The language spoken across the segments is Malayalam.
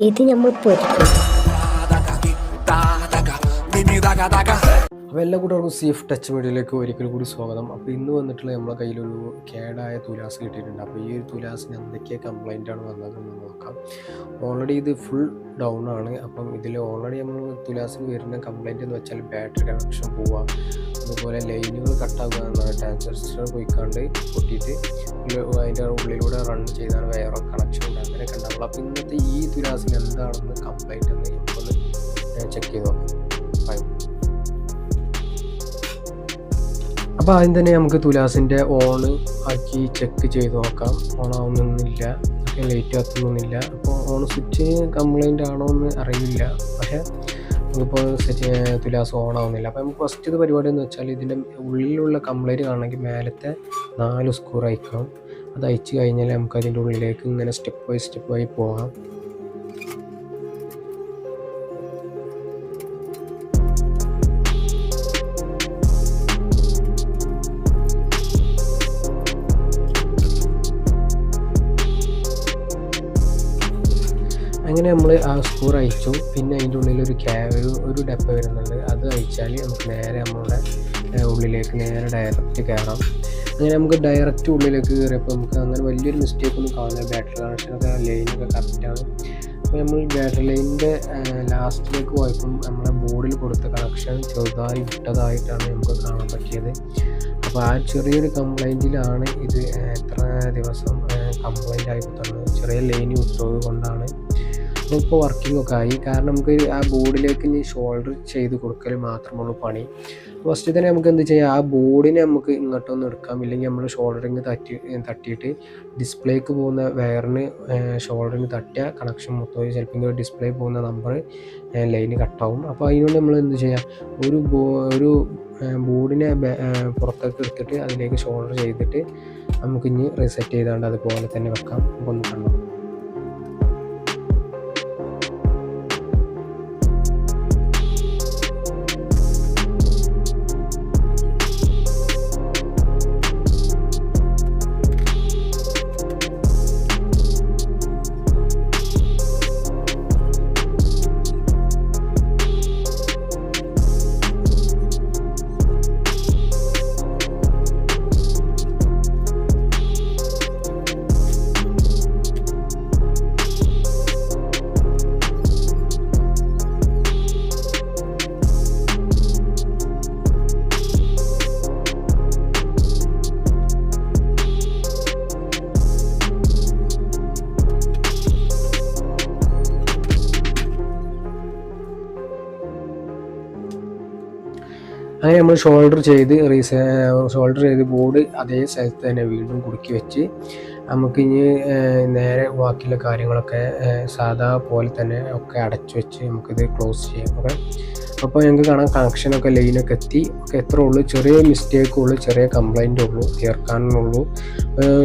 ഇത് നമ്മൾ പൊരിക്കും. അപ്പോൾ എല്ലാ കൂട്ടുകാർക്കും സേഫ് ടച്ച് മീഡിയയിലേക്ക് ഒരിക്കൽ കൂടി സ്വാഗതം. അപ്പോൾ ഇന്ന് വന്നിട്ടുള്ള നമ്മളെ കയ്യിലൊരു കേടായ തുലാസ് കിട്ടിയിട്ടുണ്ട്. അപ്പോൾ ഈ ഒരു തുലാസിന് എന്തൊക്കെ കംപ്ലൈൻ്റ് ആണ് വന്നതെന്ന് നോക്കാം. ഓൾറെഡി ഇത് ഫുൾ ഡൗൺ ആണ്. അപ്പം ഇതിൽ ഓൾറെഡി നമ്മൾ തുലാസിന് വരുന്ന കംപ്ലൈൻറ്റ് എന്ന് വെച്ചാൽ ബാറ്ററി കണക്ഷൻ പോവുക, അതുപോലെ ലൈനുകൾ കട്ടാവുക എന്നാണ്. ട്രാൻസിസ്റ്റർ പോയിക്കാണ്ട് പൊട്ടിയിട്ട് അതിൻ്റെ ഉള്ളിലൂടെ റൺ ചെയ്താണ് വയറോ കണക്ഷൻ ഉണ്ട്, അങ്ങനെയൊക്കെ ഉണ്ടാവുള്ളൂ. അപ്പോൾ ഇന്നത്തെ ഈ തുലാസിന് എന്താണെന്ന് കംപ്ലൈൻറ്റ് എന്ന് നമുക്കൊന്ന് ചെക്ക് ചെയ്ത് നോക്കാം. അപ്പോൾ ആദ്യം തന്നെ നമുക്ക് തുലാസിൻ്റെ ഓണ് ആക്കി ചെക്ക് ചെയ്ത് നോക്കാം. ഓൺ ആവുന്നൊന്നുമില്ല, ലൈറ്റ് കത്തുന്നൊന്നുമില്ല. അപ്പോൾ ഓൺ സ്വിച്ച് കംപ്ലൈൻ്റ് ആണോ എന്ന് അറിയില്ല, പക്ഷേ നമുക്കിപ്പോൾ തുലാസ് ഓൺ ആവുന്നില്ല. അപ്പോൾ നമുക്ക് ഫസ്റ്റ് പരിപാടി എന്ന് വെച്ചാൽ ഇതിൻ്റെ ഉള്ളിലുള്ള കംപ്ലൈൻറ്റ് കാണണമെങ്കിൽ മേലത്തെ 4 സ്ക്രൂ അയക്കണം. അത് അയച്ചു കഴിഞ്ഞാൽ നമുക്ക് അതിൻ്റെ ഉള്ളിലേക്ക് ഇങ്ങനെ സ്റ്റെപ്പ് ബൈ പോകാം. അങ്ങനെ നമ്മൾ ആ സ്ക്രൂ അയച്ചു. പിന്നെ അതിൻ്റെ ഉള്ളിൽ ഒരു ഡപ്പ വരുന്നുണ്ട്, അത് അയച്ചാൽ നമുക്ക് നേരെ നമ്മളുടെ ഉള്ളിലേക്ക് നേരെ ഡയറക്റ്റ് കയറാം. അങ്ങനെ നമുക്ക് ഡയറക്റ്റ് ഉള്ളിലേക്ക് കയറിയപ്പോൾ നമുക്ക് അങ്ങനെ വലിയൊരു മിസ്റ്റേക്ക് ഒന്നും കാണില്ല. ബാറ്ററി കണക്ഷനൊക്കെ ലൈനൊക്കെ കറക്റ്റാണ്. അപ്പോൾ നമ്മൾ ബാറ്ററി ലൈനിൻ്റെ ലാസ്റ്റിലേക്ക് പോയപ്പം നമ്മളെ ബോർഡിൽ കൊടുത്ത കണക്ഷൻ ചെറുതായി വിട്ടതായിട്ടാണ് നമുക്ക് കാണാൻ പറ്റിയത്. അപ്പോൾ ആ ചെറിയൊരു കംപ്ലൈൻറ്റിലാണ് ഇത് എത്ര ദിവസം കംപ്ലൈൻ്റ് ആയി തന്നത്. ചെറിയ ലൈൻ വിട്ടത് കൊണ്ടാണ്. ഇപ്പോൾ വർക്കിംഗ് ഒക്കെ ആയി. കാരണം നമുക്ക് ആ ബോർഡിലേക്ക് ഇനി ഷോൾഡർ ചെയ്ത് കൊടുക്കൽ മാത്രമുള്ളൂ പണി. ഫസ്റ്റ് തന്നെ നമുക്ക് എന്ത് ചെയ്യാം, ആ ബോർഡിനെ നമുക്ക് ഇങ്ങോട്ടൊന്ന് എടുക്കാം. ഇല്ലെങ്കിൽ നമ്മൾ ഷോൾഡറിങ് തട്ടിയിട്ട് ഡിസ്പ്ലേക്ക് പോകുന്ന വയറിന് ഷോൾഡറിങ് തട്ടിയ കണക്ഷൻ മൊത്തം ചിലപ്പോൾ ഡിസ്പ്ലേ പോകുന്ന നമ്പർ ലൈന് കട്ടാവും. അപ്പോൾ അതിനുകൊണ്ട് നമ്മൾ എന്ത് ചെയ്യാം, ഒരു ബോർഡിനെ പുറത്തേക്ക് എടുത്തിട്ട് അതിലേക്ക് ഷോൾഡർ ചെയ്തിട്ട് നമുക്കിനി റീസെറ്റ് ചെയ്താണ്ട് അതുപോലെ തന്നെ വെക്കാം. അപ്പോൾ ഒന്ന് കണ്ടോ. അങ്ങനെ നമ്മൾ ഷോൾഡർ ചെയ്ത് ബോർഡ് അതേ സ്ഥലത്ത് തന്നെ വീണ്ടും കുടുക്കി വെച്ച് നമുക്കിനി നേരെ ബാക്കിയുള്ള കാര്യങ്ങളൊക്കെ സാധാ പോലെ തന്നെ ഒക്കെ അടച്ചു വെച്ച് നമുക്കിത് ക്ലോസ് ചെയ്യാം. ഓക്കെ, അപ്പോൾ ഞങ്ങൾക്ക് കാണാം കണക്ഷനൊക്കെ ലൈനൊക്കെ എത്തി. ഒക്കെ എത്ര ഉള്ളൂ, ചെറിയ മിസ്റ്റേക്കുള്ളൂ, ചെറിയ കംപ്ലൈൻ്റ് ഉള്ളൂ, തീർക്കാനുള്ളൂ.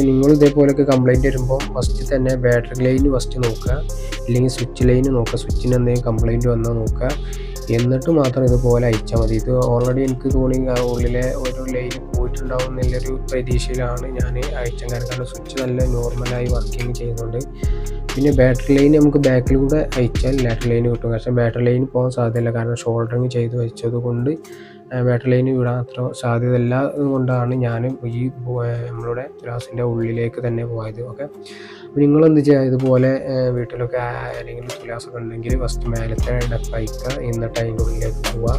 നിങ്ങൾ ഇതേപോലെയൊക്കെ കംപ്ലൈൻറ്റ് വരുമ്പോൾ ഫസ്റ്റ് തന്നെ ബാറ്ററി ലൈന് ഫസ്റ്റ് നോക്കുക, ഇല്ലെങ്കിൽ സ്വിച്ച് ലൈന് നോക്കുക. സ്വിച്ചിന് എന്തെങ്കിലും കംപ്ലൈൻറ്റ് വന്നാൽ നോക്കുക, എന്നിട്ട് മാത്രം ഇതുപോലെ അയച്ചാൽ മതി. ഇത് ഓൾറെഡി എനിക്ക് തോന്നി ഉള്ളിലെ ഒരു ലൈൻ പോയിട്ടുണ്ടാവും എന്നുള്ളൊരു പ്രതീക്ഷയിലാണ് ഞാൻ അയച്ചത്. കാരണം സ്വിച്ച് നല്ല നോർമലായി വർക്കിംഗ് ചെയ്യുന്നുണ്ട്. പിന്നെ ബാറ്ററി ലൈൻ നമുക്ക് ബാക്കിൽ കൂടെ അയച്ചാൽ ലാറ്റർ ലൈൻ കിട്ടും. പക്ഷേ ബാറ്ററി ലൈൻ പോകാൻ സാധ്യതയില്ല, കാരണം ഷോൾഡറിങ് ചെയ്ത് വെച്ചത് കൊണ്ട് ബാറ്ററി ലൈൻ വിടാൻ അത്ര സാധ്യതയില്ല. അതുകൊണ്ടാണ് ഞാൻ ഈ നമ്മളുടെ തുലാസിൻ്റെ ഉള്ളിലേക്ക് തന്നെ പോയത്. ഓക്കെ, അപ്പോൾ നിങ്ങളെന്ത് ചെയ്യുക, ഇതുപോലെ വീട്ടിലൊക്കെ ആരെങ്കിലും തുലാസൊക്കെ ഉണ്ടെങ്കിൽ ഫസ്റ്റ് മേലത്തെ ഡപ്പ് അയക്കുക, എന്നിട്ട് അതിൻ്റെ ഉള്ളിലേക്ക് പോവുക.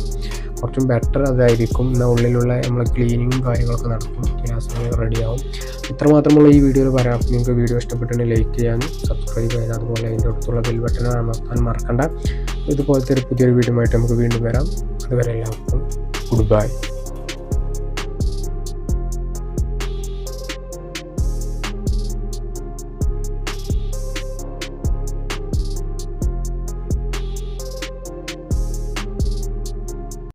കുറച്ചും ബെറ്റർ അതായിരിക്കും. എന്നാൽ ഉള്ളിലുള്ള നമ്മൾ ക്ലീനിങ്ങും കാര്യങ്ങളൊക്കെ നടക്കും, തുലാസ് റെഡിയാവും. ഇത്രമാത്രമുള്ള ഈ വീഡിയോയിൽ പറയാം. നിങ്ങൾക്ക് വീഡിയോ ഇഷ്ടപ്പെട്ടുണ്ടെങ്കിൽ ലൈക്ക് ചെയ്യാനും സബ്സ്ക്രൈബ് ചെയ്യാനും അതുപോലെ അതിൻ്റെ അടുത്തുള്ള ബെൽ ബട്ടൺ അമർത്താൻ മറക്കണ്ട. ഇതുപോലത്തെ ഒരു പുതിയൊരു വീഡിയോ ആയിട്ട് നമുക്ക് വീണ്ടും വരാം. അതുവരെ എല്ലാവർക്കും ഗുഡ് ബൈ.